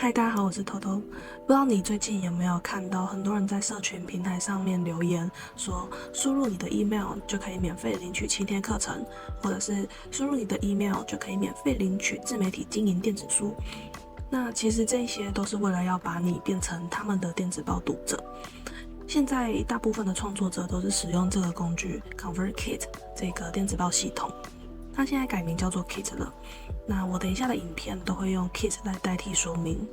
嗨，大家好，我是头头。不知道你最近有没有看到很多人在社群平台上面留言，说输入你的 email 就可以免费领取7天课程，或者是输入你的 email 就可以免费领取自媒体经营电子书。那其实这些都是为了要把你变成他们的电子报读者。现在大部分的创作者都是使用这个工具 ConvertKit 这个电子报系统，它现在改名叫做 Kit 了。那我等一下的影片都会用 Kit 来代替说明。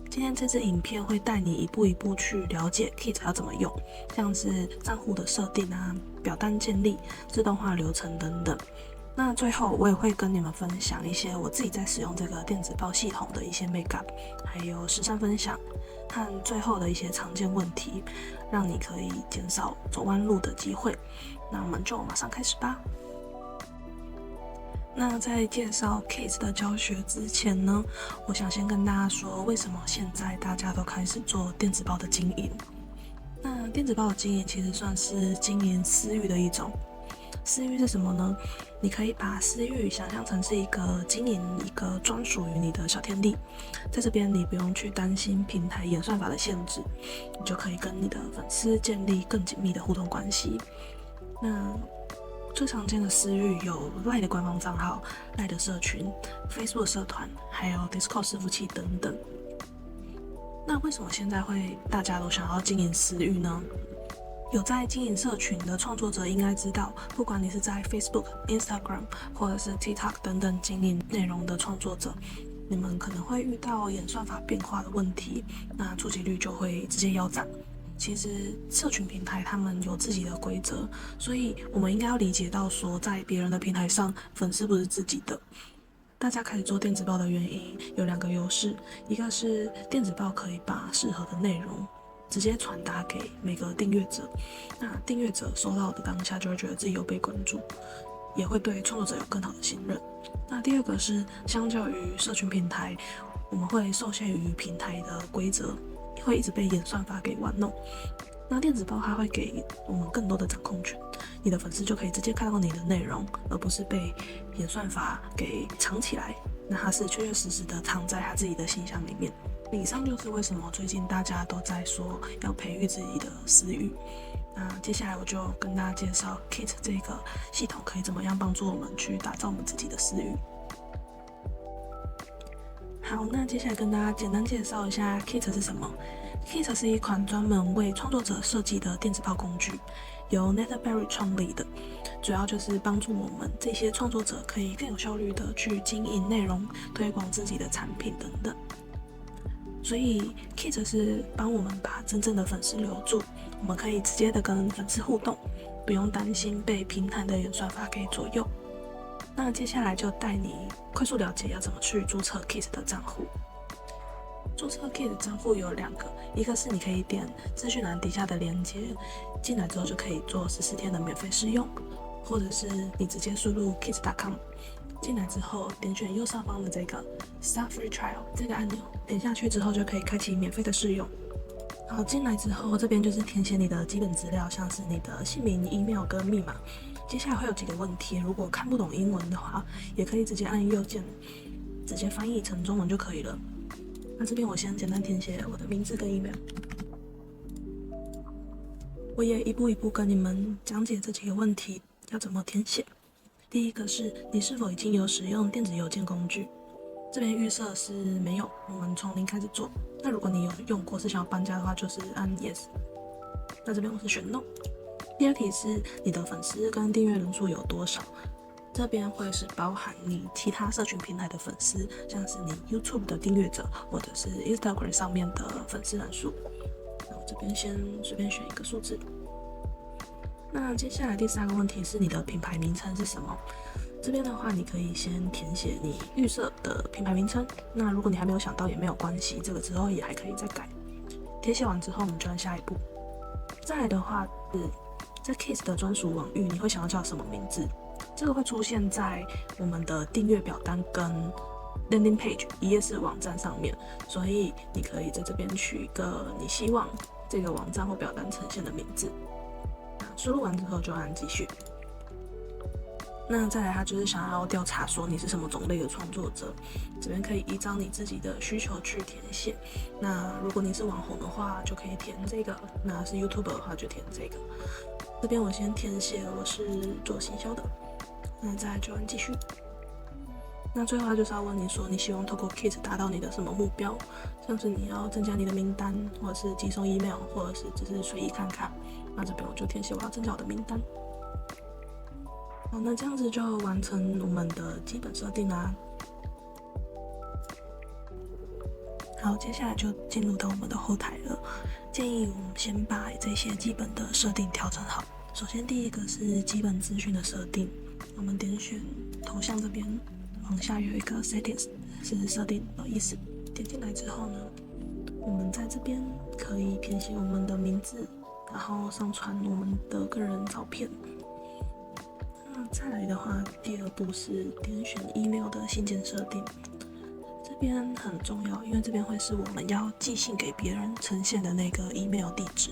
今天这支影片会带你一步一步去了解 Kit 要怎么用，像是账户的设定啊、表单建立、自动化流程等等。那最后我也会跟你们分享一些我自己在使用这个电子报系统的一些 makeup， 还有实战分享和最后的一些常见问题，让你可以减少走弯路的机会。那我们就马上开始吧。那在介绍 Kit 的教学之前呢，我想先跟大家说，为什么现在大家都开始做电子报的经营。那电子报的经营其实算是经营私域的一种。私域是什么呢？你可以把私域想象成是一个经营一个专属于你的小天地，在这边你不用去担心平台演算法的限制，你就可以跟你的粉丝建立更紧密的互动关系。那最常见的私域有 LINE 的官方账号、LINE 的社群、Facebook 社团，还有 Discord 伺服器等等。那为什么现在会大家都想要经营私域呢？有在经营社群的创作者应该知道，不管你是在 Facebook、Instagram 或者是 TikTok 等等经营内容的创作者，你们可能会遇到演算法变化的问题，那触及率就会直接腰斩。其实社群平台他们有自己的规则，所以我们应该要理解到说，在别人的平台上，粉丝不是自己的。大家开始做电子报的原因有2个优势，一个是电子报可以把适合的内容直接传达给每个订阅者，那订阅者收到的当下就会觉得自己有被关注，也会对创作者有更好的信任。那第2个是，相较于社群平台，我们会受限于平台的规则，会一直被演算法给玩弄。那电子报它会给我们更多的掌控权，你的粉丝就可以直接看到你的内容，而不是被演算法给藏起来，那它是确确实实的藏在他自己的信箱里面。以上就是为什么最近大家都在说要培育自己的私域。那接下来我就跟大家介绍 Kit 这个系统可以怎么样帮助我们去打造我们自己的私域。好，那接下来跟大家简单介绍一下 Kit 是什么。Kit 是一款专门为创作者设计的电子报工具，由 NetBerry 创立的，主要就是帮助我们这些创作者可以更有效率的去经营内容、推广自己的产品等等。所以 Kit 是帮我们把真正的粉丝留住，我们可以直接的跟粉丝互动，不用担心被平台的演算法给左右。那接下来就带你快速了解要怎么去注册 Kit 的账户。注册 Kit 的账户有2个，一个是你可以点资讯栏底下的连接，进来之后就可以做14天的免费试用，或者是你直接输入 kit.com， 进来之后点选右上方的这个 Start Free Trial 这个按钮，点下去之后就可以开启免费的试用。好，进来之后这边就是填写你的基本资料，像是你的姓名、email 跟密码。接下来会有几个问题，如果看不懂英文的话，也可以直接按右键直接翻译成中文就可以了。那这边我先简单填写我的名字跟 email， 我也一步一步跟你们讲解这几个问题要怎么填写。第一个是你是否已经有使用电子邮件工具，这边预设是没有，我们从零开始做。那如果你有用过是想要搬家的话，就是按 yes， 那这边我是选 no。 第2题是你的粉丝跟订阅人数有多少，这边会是包含你其他社群平台的粉丝，像是你 YouTube 的订阅者或者是 Instagram 上面的粉丝人数。那我这边先随便选一个数字。那接下来第3个问题是你的品牌名称是什么，这边的话你可以先填写你预设的品牌名称，那如果你还没有想到也没有关系，这个之后也还可以再改。填写完之后我们就按下一步。再来的话是在 Kit 的专属网域你会想要叫什么名字，这个会出现在我们的订阅表单跟 landing page 一页式网站上面，所以你可以在这边取一个你希望这个网站或表单呈现的名字。输入完之后就按继续。那再来，他就是想要调查说你是什么种类的创作者，这边可以依照你自己的需求去填写。那如果你是网红的话，就可以填这个；那是 YouTuber 的话，就填这个。这边我先填写我是做行销的，那再来就按继续。那最后他就是要问你说，你希望透过 Kit 达到你的什么目标？像是你要增加你的名单，或者是寄送 email， 或者是只是随意看看。那这边我就填写我要增加我的名单。好，那这样子就完成我们的基本设定啦。好，接下来就进入到我们的后台了。建议我们先把这些基本的设定调整好。首先第一个是基本资讯的设定，我们点选头像这边，往下有一个 settings， 是设定的意思。点进来之后呢，我们在这边可以填写我们的名字，然后上传我们的个人照片。那再来的话，第二步是点选 email 的信件设定，这边很重要，因为这边会是我们要寄信给别人呈现的那个 email 地址。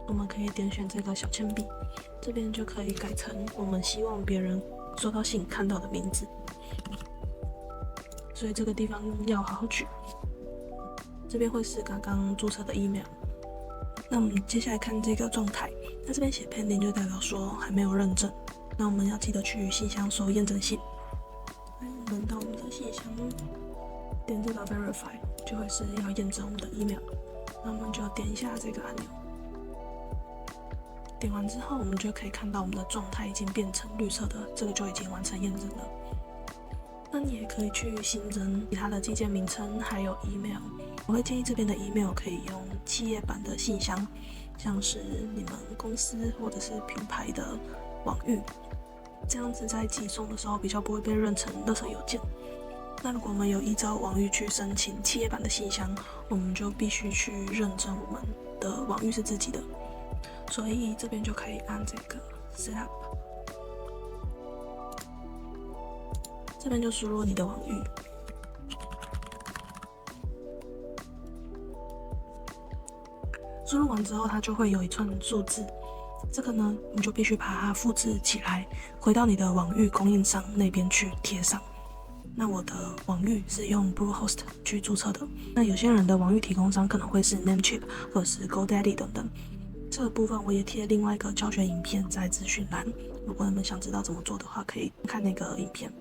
我们可以点选这个小铅笔，这边就可以改成我们希望别人收到信看到的名字，所以这个地方要好好取。这边会是刚刚注册的 email。那我们接下来看这个状态，那这边写 pending 就代表说还没有认证。那我们要记得去信箱收验证信。我们到我们的信箱，点这个 verify 就会是要验证我们的 email。那我们就点一下这个按钮。点完之后，我们就可以看到我们的状态已经变成绿色的，这个就已经完成验证了。那你也可以去新增其他的寄件名称，还有 email。我会建议这边的 email 可以用企业版的信箱，像是你们公司或者是品牌的网域，这样子在寄送的时候比较不会被认成垃圾邮件。那如果我们有依照网域去申请企业版的信箱，我们就必须去认证我们的网域是自己的。所以这边就可以按这个 Setup， 这边就输入你的网域，输入完之后，它就会有一串数字，这个呢，你就必须把它复制起来，回到你的网域供应商那边去贴上。那我的网域是用 Bluehost 去注册的，那有些人的网域提供商可能会是 Namecheap 或者是 GoDaddy 等等。这个部分我也贴另外一个教学影片在资讯栏，如果你们想知道怎么做的话，可以看那个影片。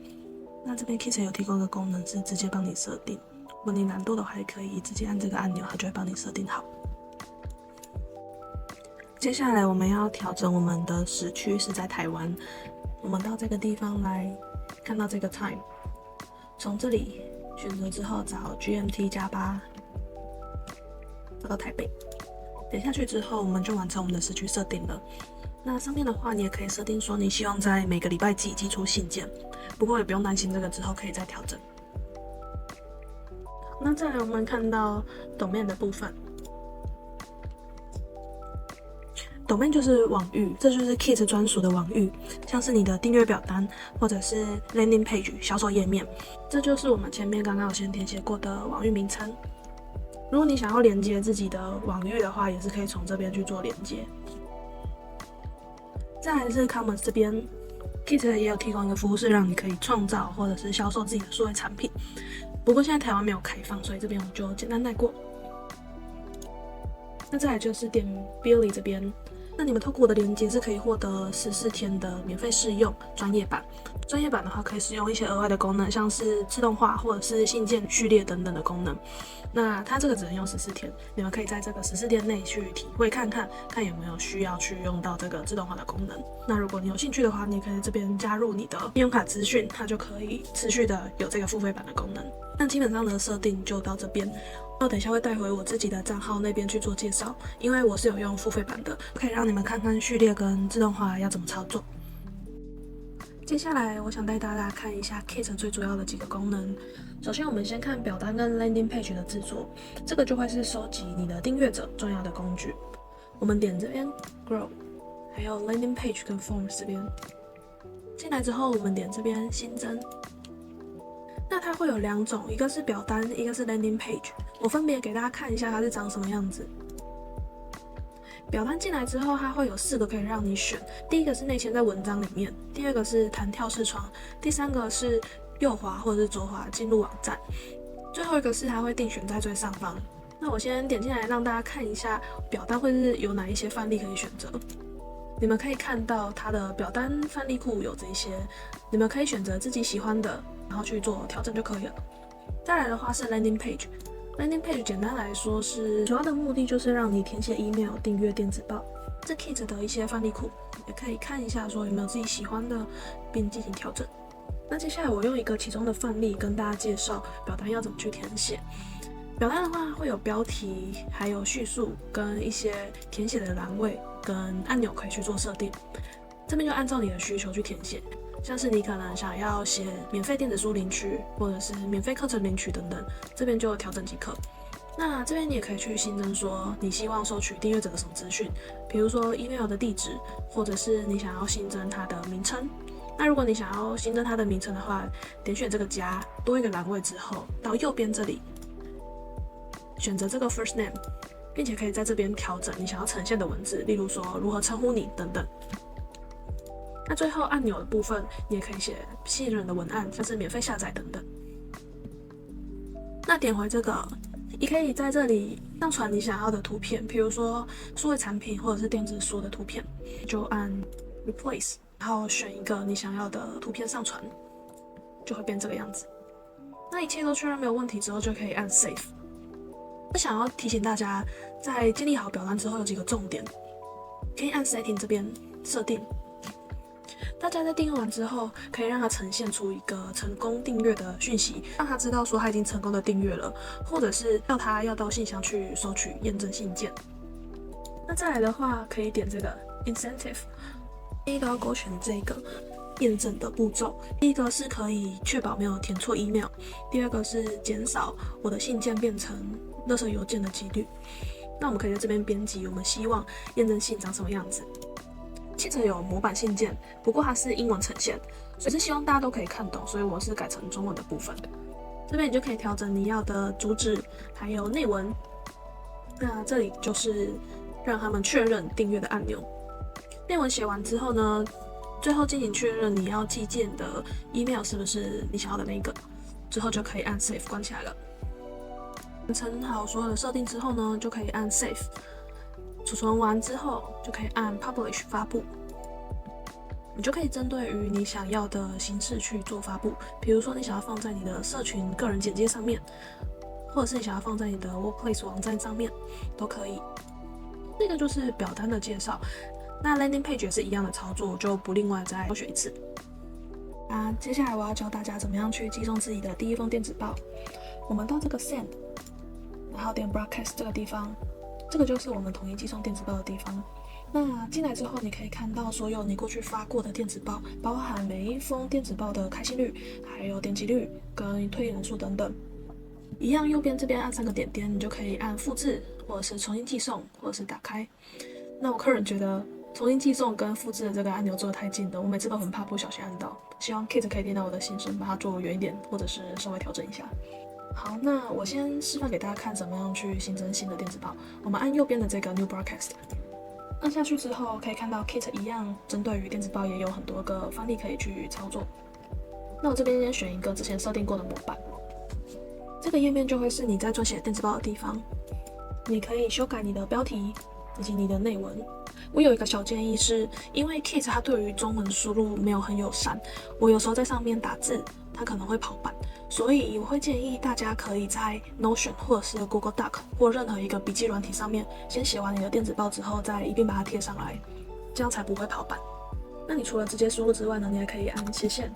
那这边 Kit 有提供一个功能是直接帮你设定，如果你懒惰的话，也可以直接按这个按钮，它就会帮你设定好。接下来我们要调整我们的时区是在台湾，我们到这个地方来看到这个 time， 从这里选择之后找 GMT+8， 找到台北。点下去之后，我们就完成我们的时区设定了。那上面的话，你也可以设定说你希望在每个礼拜寄出信件，不过也不用担心，这个之后可以再调整。那再来我们看到 domain 的部分，domain 就是网域，这就是 Kit 专属的网域，像是你的订阅表单或者是 landing page 销售页面，这就是我们前面刚刚有先填写过的网域名称。如果你想要连接自己的网域的话，也是可以从这边去做连接。再来是 Commons 这边 ，Kit 也有提供一个服务，是让你可以创造或者是销售自己的数位产品。不过现在台湾没有开放，所以这边我们就简单带过。那再来就是点 Billy 这边，那你们透过我的连接是可以获得14天的免费试用专业版。专业版的话，可以使用一些额外的功能，像是自动化或者是信件序列等等的功能。那它这个只能用14天，你们可以在这个14天内去体会看看有没有需要去用到这个自动化的功能。那如果你有兴趣的话，你也可以在这边加入你的信用卡资讯，它就可以持续的有这个付费版的功能。那基本上的设定就到这边。那等一下会带回我自己的账号那边去做介绍，因为我是有用付费版的，可以让你们看看序列跟自动化要怎么操作。接下来我想带大家看一下 Kit 最主要的几个功能。首先我们先看表单跟 landing page 的制作，这个就会是收集你的订阅者重要的工具。我们点这边 grow， 还有 landing page 跟 forms 这边。进来之后我们点这边新增，那它会有两种，一个是表单，一个是 landing page。我分别给大家看一下它是长什么样子。表单进来之后，它会有4个可以让你选。第一个是内嵌在文章里面，第二个是弹跳视窗，第三个是右滑或者是左滑进入网站，最后一个是它会定选在最上方。那我先点进来让大家看一下表单会是有哪一些范例可以选择。你们可以看到它的表单范例库有这些，你们可以选择自己喜欢的，然后去做调整就可以了。再来的话是 landing page。Landing page 简单来说是主要的目的就是让你填写 email 订阅电子报，这 Kit 的一些范例库也可以看一下，说有没有自己喜欢的，并进行调整。那接下来我用一个其中的范例跟大家介绍表单要怎么去填写。表单的话会有标题，还有叙述跟一些填写的栏位跟按钮可以去做设定，这边就按照你的需求去填写。像是你可能想要写免费电子书领取，或者是免费课程领取等等，这边就调整即可。那这边你也可以去新增说你希望收取订阅者的什么资讯，比如说 email 的地址，或者是你想要新增它的名称。那如果你想要新增它的名称的话，点选这个加，多一个栏位之后，到右边这里选择这个 first name， 并且可以在这边调整你想要呈现的文字，例如说如何称呼你等等。那最后按钮的部分，你也可以写吸引人的文案，像是免费下载等等。那点回这个，你可以在这里上传你想要的图片，比如说数位产品或者是电子书的图片，就按 replace， 然后选一个你想要的图片上传，就会变这个样子。那一切都确认没有问题之后，就可以按 save。我想要提醒大家，在建立好表单之后有几个重点，可以按 setting 这边设定。大家在订阅完之后，可以让它呈现出一个成功订阅的讯息，让他知道说他已经成功的订阅了，或者是要他要到信箱去收取验证信件。那再来的话，可以点这个 incentive， 第一个要勾选这个验证的步骤。第一个是可以确保没有填错 email， 第二个是减少我的信件变成垃圾邮件的几率。那我们可以在这边编辑我们希望验证信长什么样子。Kit 有模板信件，不过它是英文呈现，所以是希望大家都可以看懂，所以我是改成中文的部分。这边你就可以调整你要的主旨，还有内文。那这里就是让他们确认订阅的按钮。内文写完之后呢，最后进行确认你要寄件的 email 是不是你想要的那个，之后就可以按 save 关起来了。完成好所有的设定之后呢，就可以按 save。储存完之后，就可以按 Publish 发布。你就可以针对于你想要的形式去做发布，比如说你想要放在你的社群个人简介上面，或者是你想要放在你的 Workplace 网站上面，都可以。这个就是表单的介绍。那 Landing Page 也是一样的操作，我就不另外再教学一次。接下来我要教大家怎么样去寄送自己的第一封电子报。我们到这个 Send， 然后点 Broadcast 这个地方。这个就是我们统一寄送电子报的地方。那进来之后，你可以看到所有你过去发过的电子报，包含每一封电子报的开信率、还有点击率跟退订人数等等。一样，右边这边按3个点点，你就可以按复制，或者是重新寄送，或者是打开。那我个人觉得重新寄送跟复制的这个按钮做得太近了，我每次都很怕不小心按到。希望 Kit 可以听到我的心声，把它做远一点，或者是稍微调整一下。好，那我先示范给大家看怎么样去新增新的电子报。我们按右边的这个 New Broadcast， 按下去之后可以看到 Kit 一样，针对于电子报也有很多个范例可以去操作。那我这边先选一个之前设定过的模板，这个页面就会是你在撰写电子报的地方。你可以修改你的标题以及你的内文。我有一个小建议是，因为 Kit 它对于中文输入没有很友善，我有时候在上面打字，它可能会跑版。所以我会建议大家可以在 Notion 或者是 Google Doc 或任何一个笔记软体上面，先写完你的电子报之后，再一并把它贴上来，这样才不会跑版。那你除了直接输入之外呢，你还可以按斜线，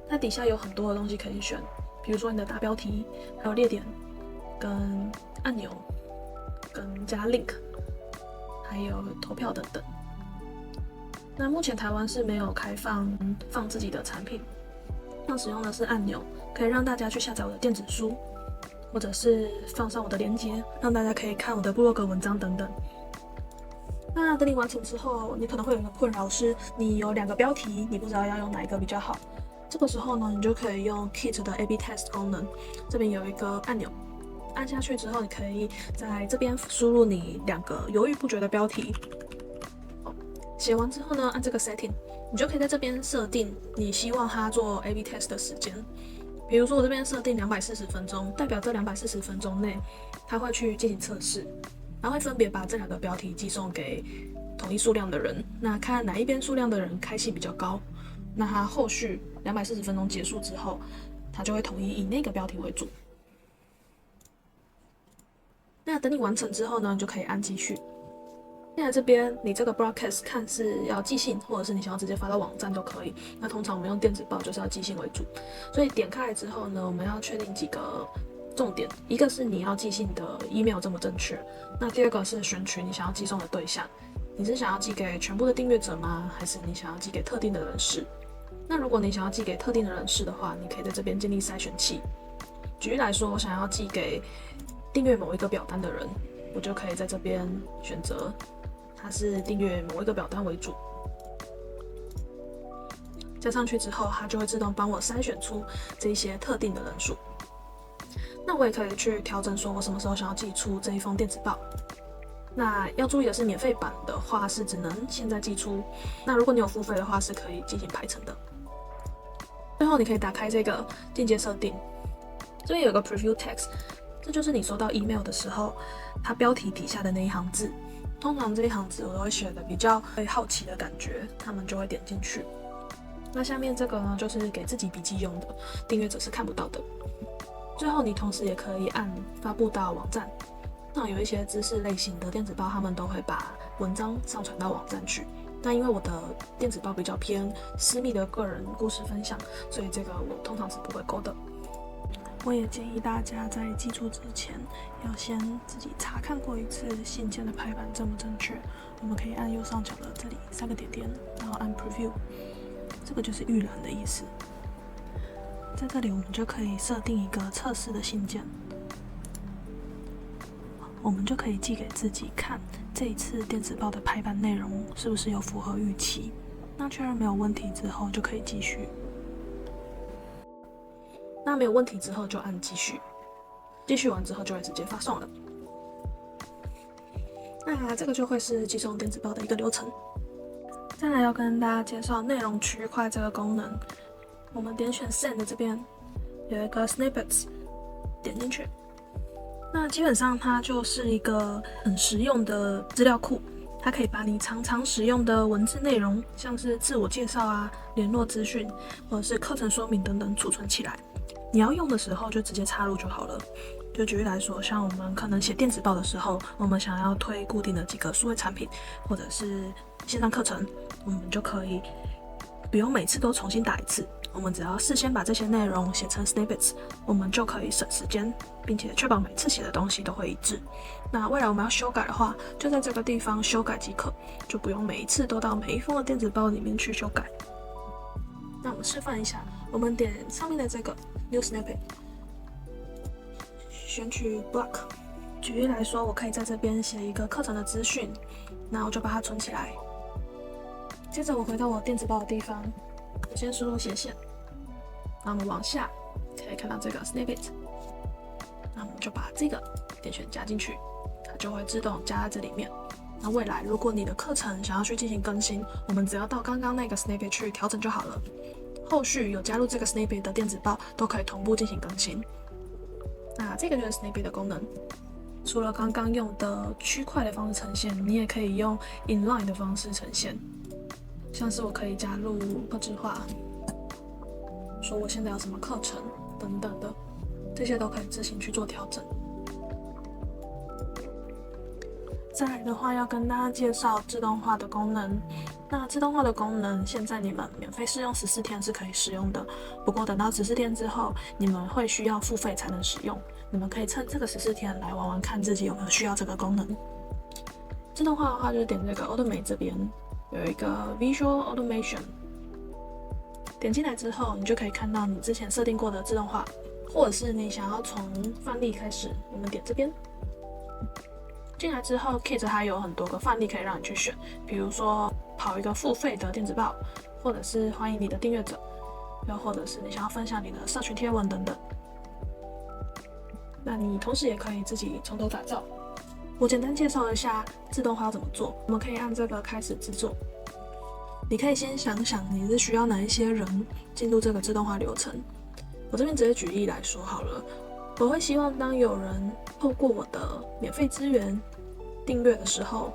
那底下有很多的东西可以选，比如说你的大标题，还有列点、跟按钮、跟加 link， 还有投票等等。那目前台湾是没有开放自己的产品，那使用的是按钮。可以让大家去下载我的电子书，或者是放上我的连结，让大家可以看我的部落格文章等等。那等你完成之后，你可能会有一个困扰是，你有2个标题，你不知道要用哪一个比较好。这个时候呢，你就可以用 Kit 的 A/B Test 功能，这边有一个按钮，按下去之后，你可以在这边输入你2个犹豫不决的标题。写完之后呢，按这个 setting， 你就可以在这边设定你希望它做 A/B test 的时间。比如说我这边设定240分钟，代表这240分钟内，它会去进行测试，然后会分别把这2个标题寄送给同一数量的人。那看哪一边数量的人开性比较高，那它后续240分钟结束之后，它就会统一以那个标题为主。那等你完成之后呢，你就可以按继续。现在这边你这个 broadcast 看是要寄信，或者是你想要直接发到网站都可以。那通常我们用电子报就是要寄信为主，所以点开来之后呢，我们要确定几个重点，一个是你要寄信的 email 正不正确，那第2个是选取你想要寄送的对象，你是想要寄给全部的订阅者吗？还是你想要寄给特定的人士？那如果你想要寄给特定的人士的话，你可以在这边建立筛选器。举例来说，我想要寄给订阅某一个表单的人，我就可以在这边选择它是订阅某一个表单为主，加上去之后，它就会自动帮我筛选出这一些特定的人数。那我也可以去调整说我什么时候想要寄出这一封电子报。那要注意的是，免费版的话是只能现在寄出，那如果你有付费的话是可以进行排程的。最后你可以打开这个进阶设定，这边有个 preview text， 这就是你收到 email 的时候，它标题底下的那一行字。通常这一行字我都会写的比较会好奇的感觉，他们就会点进去。那下面这个呢，就是给自己笔记用的，订阅者是看不到的。最后你同时也可以按发布到网站，那有一些知识类型的电子报，他们都会把文章上传到网站去。那因为我的电子报比较偏私密的个人故事分享，所以这个我通常是不会勾的。我也建议大家在寄出之前，要先自己查看过一次信件的排版正不正确。我们可以按右上角的这里3个点点，然后按 preview， 这个就是预览的意思。在这里我们就可以设定一个测试的信件，我们就可以寄给自己看这一次电子报的排版内容是不是有符合预期。那确认没有问题之后，就可以继续。那没有问题之后就按继续，继续完之后就会直接发送了。那这个就会是寄送电子报的一个流程。再来要跟大家介绍内容区块这个功能，我们点选 Send 这边有一个 Snippets， 点进去，那基本上它就是一个很实用的资料库，它可以把你常常使用的文字内容，像是自我介绍啊、联络资讯或者是课程说明等等储存起来。你要用的时候就直接插入就好了。就举例来说，像我们可能写电子报的时候，我们想要推固定的几个数位产品或者是线上课程，我们就可以不用每次都重新打一次，我们只要事先把这些内容写成 snippets， 我们就可以省时间，并且确保每次写的东西都会一致。那未来我们要修改的话，就在这个地方修改即可，就不用每一次都到每一封的电子报里面去修改。那我们示范一下，我们点上面的这个 New Snippet， 选取 Block。举例来说，我可以在这边写一个课程的资讯，那我就把它存起来。接着我回到我电子报的地方，我先输入斜线，那我们往下可以看到这个 Snippet， 那我们就把这个点选加进去，它就会自动加在这里面。那未来如果你的课程想要去进行更新，我们只要到刚刚那个 Snippet 去调整就好了。后续有加入这个 Snippet 的电子报都可以同步进行更新。那这个就是 Snippet 的功能。除了刚刚用的区块的方式呈现，你也可以用 inline 的方式呈现，像是我可以加入客制化，说我现在有什么课程等等的，这些都可以自行去做调整。再来的话，要跟大家介绍自动化的功能。那自动化的功能，现在你们免费试用14天是可以使用的，不过等到14天之后，你们会需要付费才能使用。你们可以趁这个14天来玩玩看自己有没有需要这个功能。自动化的话，就是点这个 Automate 这边有一个 Visual Automation， 点进来之后，你就可以看到你之前设定过的自动化，或者是你想要从范例开始，我们点这边。进来之后 Kit 还有很多个范例可以让你去选，比如说跑一个付费的电子报，或者是欢迎你的订阅者，又或者是你想要分享你的社群贴文等等。那你同时也可以自己从头打造。我简单介绍一下自动化要怎么做，我们可以按这个开始制作。你可以先想想你是需要哪一些人进入这个自动化流程。我这边直接举例来说好了，我会希望当有人透过我的免费资源订阅的时候，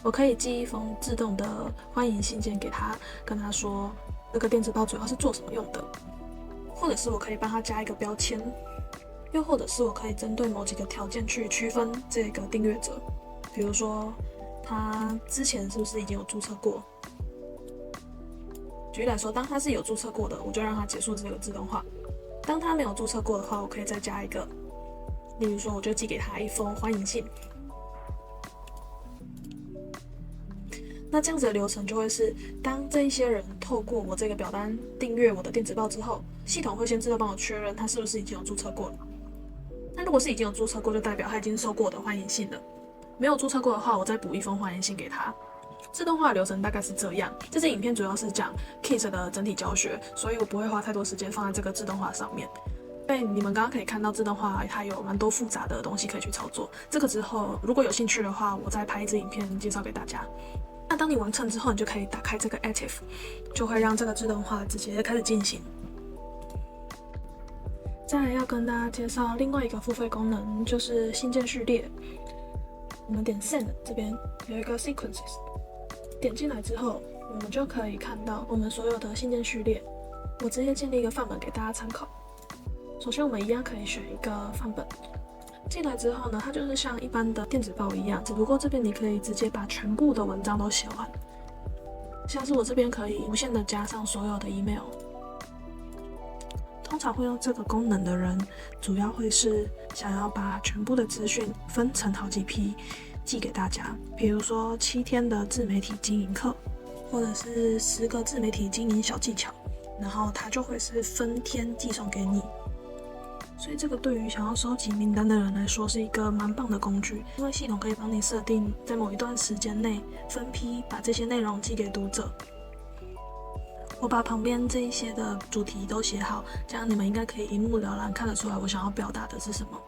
我可以寄一封自动的欢迎信件给他，跟他说这个电子报主要是做什么用的，或者是我可以帮他加一个标签，又或者是我可以针对某几个条件去区分这个订阅者，比如说他之前是不是已经有注册过。举例来说，当他是有注册过的，我就让他结束这个自动化；当他没有注册过的话，我可以再加一个，例如说我就寄给他一封欢迎信。那这样子的流程就会是，当这一些人透过我这个表单订阅我的电子报之后，系统会先自动帮我确认他是不是已经有注册过了。那如果是已经有注册过，就代表他已经收过我的欢迎信了；没有注册过的话，我再补一封欢迎信给他。自动化的流程大概是这样。这支影片主要是讲 Kit 的整体教学，所以我不会花太多时间放在这个自动化上面。你们刚刚可以看到自动化它有蛮多复杂的东西可以去操作。这个之后如果有兴趣的话，我再拍一支影片介绍给大家。那当你完成之后，你就可以打开这个 Active， 就会让这个自动化直接开始进行。再来要跟大家介绍另外一个付费功能，就是信件序列。我们点 Send 这边有一个 Sequences， 点进来之后，我们就可以看到我们所有的信件序列。我直接建立一个范本给大家参考。首先我们一样可以选一个范本，进来之后呢，它就是像一般的电子报一样，只不过这边你可以直接把全部的文章都写完。像是我这边可以无限的加上所有的 email。通常会用这个功能的人，主要会是想要把全部的资讯分成好几批寄给大家，比如说7天的自媒体经营课，或者是10个自媒体经营小技巧，然后它就会是分天寄送给你。所以这个对于想要收集名单的人来说是一个蛮棒的工具，因为系统可以帮你设定在某一段时间内分批把这些内容寄给读者。我把旁边这一些的主题都写好，这样你们应该可以一目了然看得出来我想要表达的是什么。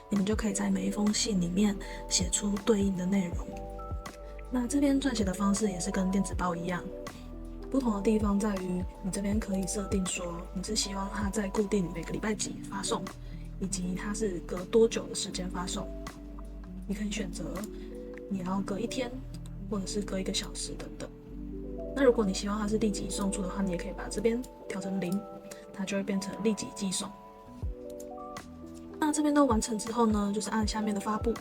你们就可以在每一封信里面写出对应的内容。那这边撰写的方式也是跟电子报一样，不同的地方在于你这边可以设定说你是希望它在固定每个礼拜几发送，以及它是隔多久的时间发送。你可以选择你要隔1天，或者是隔1个小时等等。那如果你希望它是立即送出的话，你也可以把这边调成0，它就会变成立即寄送。那这边都完成之后呢，就是按下面的发布。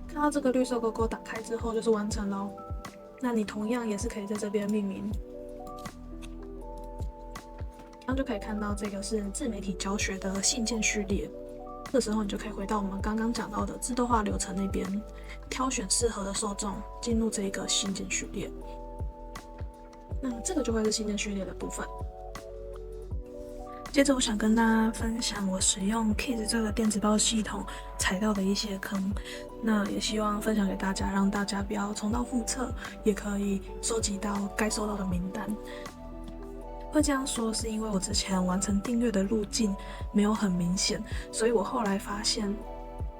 看到这个绿色勾勾打开之后就是完成咯。那你同样也是可以在这边命名，这样就可以看到这个是自媒体教学的信件序列。这时候你就可以回到我们刚刚讲到的自动化流程那边，挑选适合的受众，进入这个信件序列。那这个就会是信件序列的部分。接着我想跟大家分享我使用 Kit 这个电子报系统踩到的一些坑，那也希望分享给大家，让大家不要重蹈覆辙，也可以收集到该收到的名单。会这样说是因为我之前完成订阅的路径没有很明显，所以我后来发现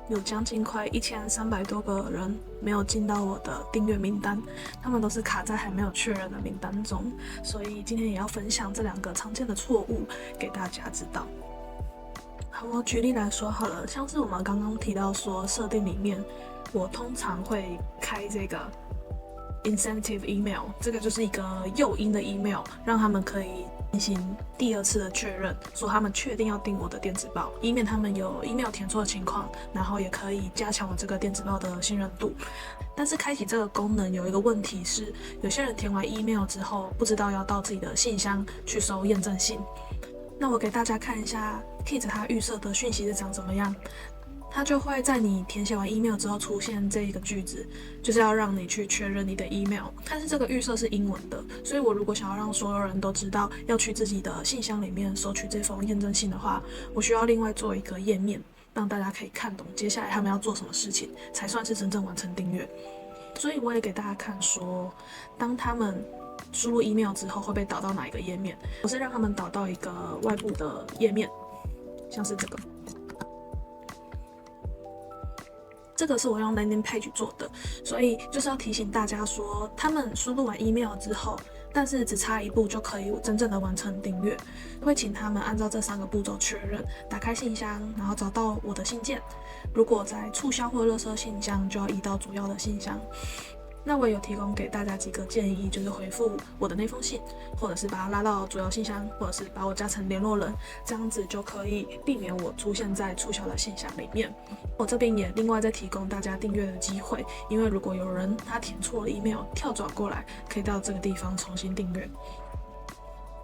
有将近快1300多个人没有进到我的订阅名单，他们都是卡在还没有确认的名单中，所以今天也要分享这2个常见的错误给大家知道。好，我举例来说好了，像是我们刚刚提到说设定里面，我通常会开这个 incentive email， 这个就是一个诱因的 email， 让他们可以进行第2次的确认，说他们确定要订我的电子报，以免他们有 email 填错的情况，然后也可以加强我这个电子报的信任度。但是开启这个功能有一个问题是，有些人填完 email 之后不知道要到自己的信箱去收验证信。那我给大家看一下 Kit 它预设的讯息是长怎么样。它就会在你填写完 email 之后出现这一个句子，就是要让你去确认你的 email。但是这个预设是英文的，所以我如果想要让所有人都知道要去自己的信箱里面收取这封验证信的话，我需要另外做一个页面，让大家可以看懂接下来他们要做什么事情，才算是真正完成订阅。所以我也给大家看说，当他们输入 email 之后会被导到哪一个页面，我是让他们导到一个外部的页面。像是这个是我用 landing page 做的，所以就是要提醒大家说，他们输入完 email 之后，但是只差一步就可以真正的完成订阅。会请他们按照这3个步骤确认，打开信箱，然后找到我的信件。如果在促销或垃圾信箱，就要移到主要的信箱。那我也有提供给大家几个建议，就是回复我的那封信，或者是把它拉到主要信箱，或者是把我加成联络人，这样子就可以避免我出现在促销的信箱里面。我这边也另外再提供大家订阅的机会，因为如果有人他填错了 email 跳转过来，可以到这个地方重新订阅。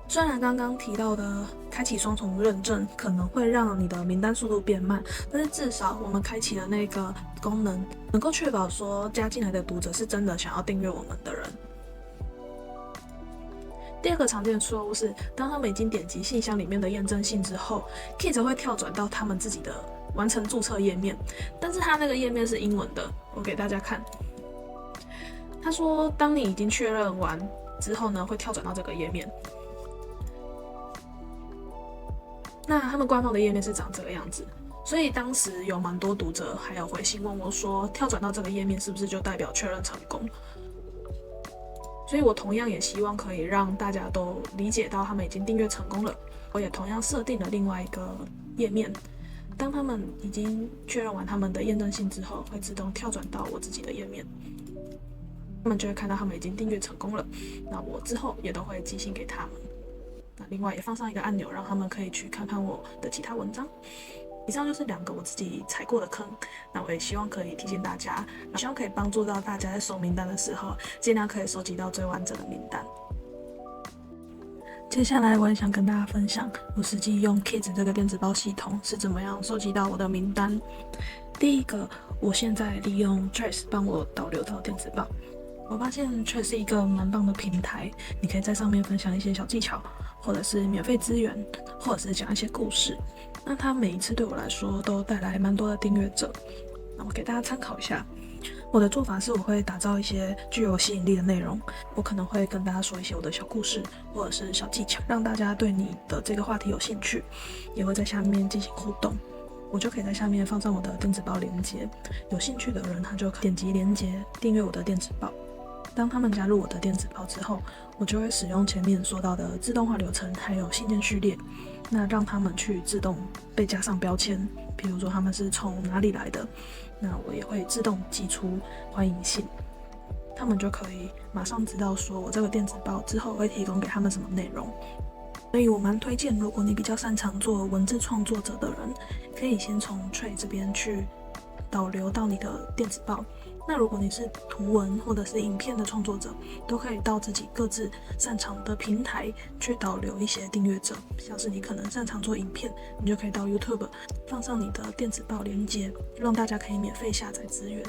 虽然刚刚提到的开启双重认证可能会让你的名单速度变慢，但是至少我们开启的那个功能能够确保说加进来的读者是真的想要订阅我们的人。第2个常见的错误是，当他们已经点击信箱里面的验证信之后 ，Kit 会跳转到他们自己的完成注册页面，但是他那个页面是英文的，我给大家看。他说，当你已经确认完之后呢，会跳转到这个页面。那他们官方的页面是长这个样子，所以当时有蛮多读者还有回信问我说，跳转到这个页面是不是就代表确认成功？所以我同样也希望可以让大家都理解到他们已经订阅成功了。我也同样设定了另外一个页面，当他们已经确认完他们的验证信之后，会自动跳转到我自己的页面，他们就会看到他们已经订阅成功了。那我之后也都会寄信给他们。那另外也放上一个按钮，让他们可以去看看我的其他文章。以上就是2个我自己踩过的坑，那我也希望可以提醒大家，希望可以帮助到大家在收名单的时候，尽量可以收集到最完整的名单。接下来我也想跟大家分享，我实际用 Kit 这个电子报系统是怎么样收集到我的名单。第一个，我现在利用 Trace 帮我导流到电子报。我发现 Trace 是一个蛮棒的平台，你可以在上面分享一些小技巧，或者是免费资源，或者是讲一些故事。那它每一次对我来说都带来蛮多的订阅者。那我给大家参考一下。我的做法是，我会打造一些具有吸引力的内容，我可能会跟大家说一些我的小故事，或者是小技巧，让大家对你的这个话题有兴趣，也会在下面进行互动。我就可以在下面放上我的电子报连结，有兴趣的人他就点击连结订阅我的电子报。当他们加入我的电子报之后，我就会使用前面说到的自动化流程，还有信件序列，那让他们去自动被加上标签，比如说他们是从哪里来的，那我也会自动寄出欢迎信，他们就可以马上知道说我这个电子报之后会提供给他们什么内容。所以我蛮推荐，如果你比较擅长做文字创作者的人，可以先从 Trade 这边去导流到你的电子报。那如果你是图文或者是影片的创作者，都可以到自己各自擅长的平台去导流一些订阅者。像是你可能擅长做影片，你就可以到 YouTube 放上你的电子报连结，让大家可以免费下载资源，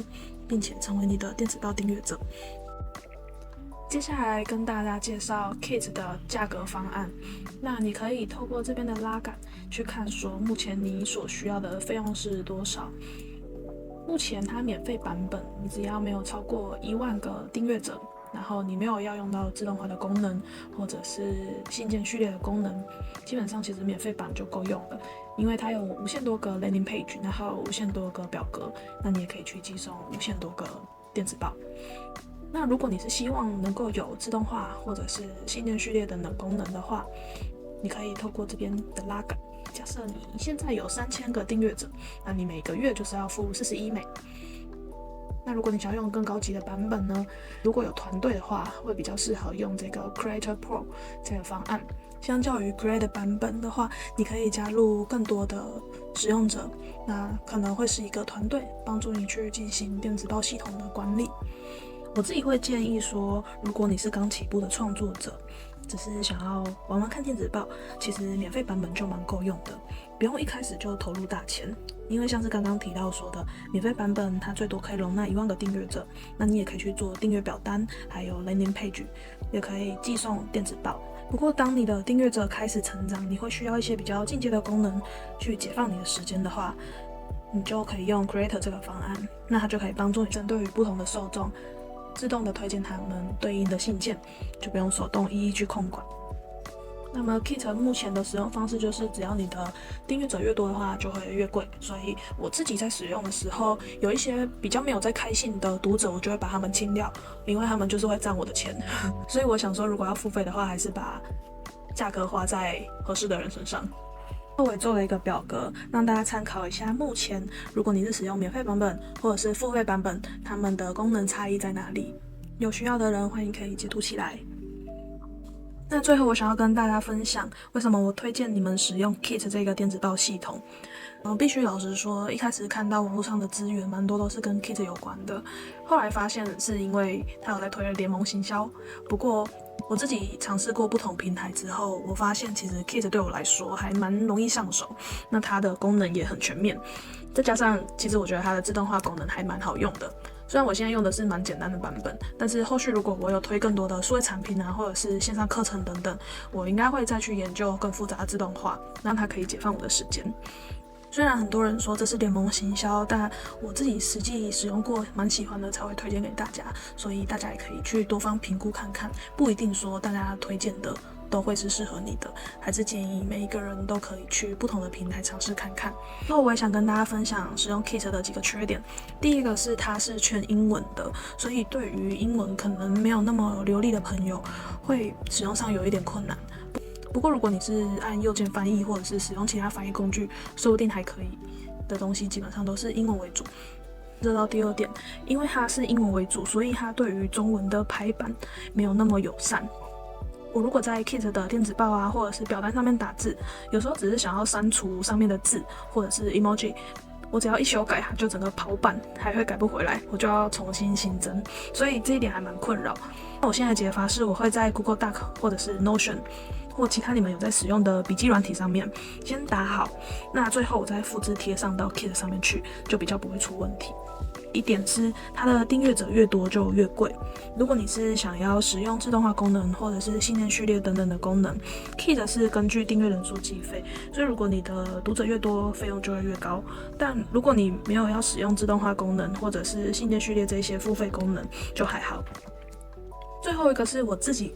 并且成为你的电子报订阅者。接下来跟大家介绍 Kit 的价格方案。那你可以透过这边的拉杆去看说目前你所需要的费用是多少。目前它免费版本，你只要没有超过1万个订阅者，然后你没有要用到自动化的功能或者是信件序列的功能，基本上其实免费版就够用了，因为它有无限多个 landing page， 然后无限多个表格，那你也可以去寄送无限多个电子报。那如果你是希望能够有自动化或者是信件序列等等功能的话，你可以透过这边的拉杆。假设你现在有3000个订阅者，那你每个月就是要付41美。那如果你想要用更高级的版本呢，如果有团队的话，会比较适合用这个 Creator Pro 这个方案。相较于 Creator 版本的话，你可以加入更多的使用者，那可能会是一个团队帮助你去进行电子报系统的管理。我自己会建议说，如果你是刚起步的创作者，只是想要玩玩看电子报，其实免费版本就蛮够用的，不用一开始就投入大钱。因为像是刚刚提到说的，免费版本它最多可以容纳1万个订阅者，那你也可以去做订阅表单，还有 landing page， 也可以寄送电子报。不过当你的订阅者开始成长，你会需要一些比较进阶的功能去解放你的时间的话，你就可以用 Creator 这个方案，那它就可以帮助你针对于不同的受众，自动的推荐他们对应的信件，就不用手动一一去控管。那么 Kit 目前的使用方式就是，只要你的订阅者越多的话，就会越贵。所以我自己在使用的时候，有一些比较没有在开信的读者，我就会把他们清掉，因为他们就是会占我的钱。所以我想说，如果要付费的话，还是把价格花在合适的人身上。我也做了一个表格，让大家参考一下。目前，如果你是使用免费版本或者是付费版本，它们的功能差异在哪里？有需要的人欢迎可以截图起来。那最后我想要跟大家分享，为什么我推荐你们使用 Kit 这个电子报系统。必须老实说，一开始看到网络上的资源蛮多都是跟 Kit 有关的，后来发现是因为它有在推联盟行销。不过我自己尝试过不同平台之后，我发现其实 Kit 对我来说还蛮容易上手，那它的功能也很全面，再加上其实我觉得它的自动化功能还蛮好用的。虽然我现在用的是蛮简单的版本，但是后续如果我有推更多的数位产品啊，或者是线上课程等等，我应该会再去研究更复杂的自动化，让它可以解放我的时间。虽然很多人说这是联盟行销，但我自己实际使用过，蛮喜欢的，才会推荐给大家。所以大家也可以去多方评估看看，不一定说大家推荐的都会是适合你的，还是建议每一个人都可以去不同的平台尝试看看。最后我也想跟大家分享使用 Kit 的几个缺点。第一个是它是全英文的，所以对于英文可能没有那么流利的朋友，会使用上有一点困难。不过如果你是按右键翻译或者是使用其他翻译工具，说不定还可以的东西基本上都是英文为主。这到第二点，因为它是英文为主，所以它对于中文的排版没有那么友善。我如果在 Kit 的电子报啊，或者是表单上面打字，有时候只是想要删除上面的字或者是 emoji， 我只要一修改，它就整个跑版，还会改不回来，我就要重新新增，所以这一点还蛮困扰。那我现在的解法是，我会在 Google Doc 或者是 Notion 或其他你们有在使用的笔记软体上面先打好，那最后我再复制贴上到 Kit 上面去，就比较不会出问题。一点是它的订阅者越多就越贵。如果你是想要使用自动化功能或者是信念序列等等的功能， Kit 是根据订阅人数计费，所以如果你的读者越多，费用就会越高。但如果你没有要使用自动化功能或者是信念序列这些付费功能，就还好。最后一个是我自己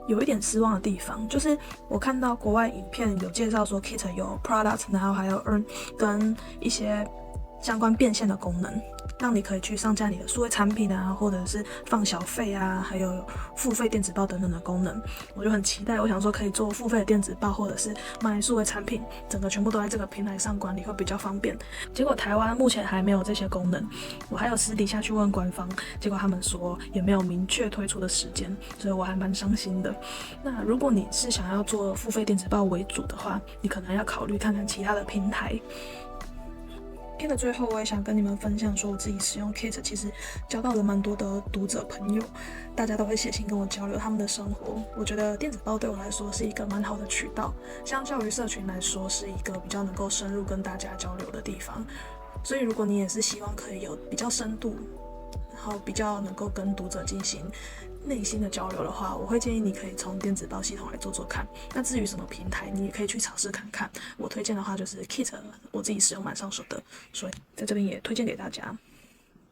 有一点失望的地方，就是我看到国外影片有介绍说 Kit 有 Product， 然后还有 Earn 跟一些相关变现的功能，让你可以去上架你的数位产品啊，或者是放小费啊，还有付费电子报等等的功能。我就很期待，我想说可以做付费的电子报，或者是卖数位产品，整个全部都在这个平台上管理会比较方便。结果台湾目前还没有这些功能，我还有私底下去问官方，结果他们说也没有明确推出的时间，所以我还蛮伤心的。那如果你是想要做付费电子报为主的话，你可能要考虑看看其他的平台。Kit 的最后，我也想跟你们分享说，我自己使用 Kit 其实交到了蛮多的读者朋友，大家都会写信跟我交流他们的生活。我觉得电子报对我来说是一个蛮好的渠道，相较于社群来说，是一个比较能够深入跟大家交流的地方。所以如果你也是希望可以有比较深度，然后比较能够跟读者进行内心的交流的话，我会建议你可以从电子报系统来做做看。那至于什么平台，你也可以去尝试看看。我推荐的话就是 Kit， 我自己使用蛮上手的，所以在这边也推荐给大家。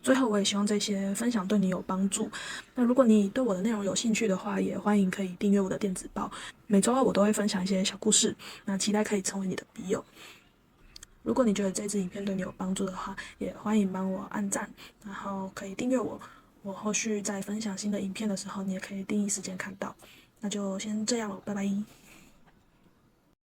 最后，我也希望这些分享对你有帮助。那如果你对我的内容有兴趣的话，也欢迎可以订阅我的电子报。每周二我都会分享一些小故事，那期待可以成为你的笔友。如果你觉得这支影片对你有帮助的话，也欢迎帮我按赞，然后可以订阅我。我后续在分享新的影片的时候，你也可以第一时间看到。那就先这样了，拜拜。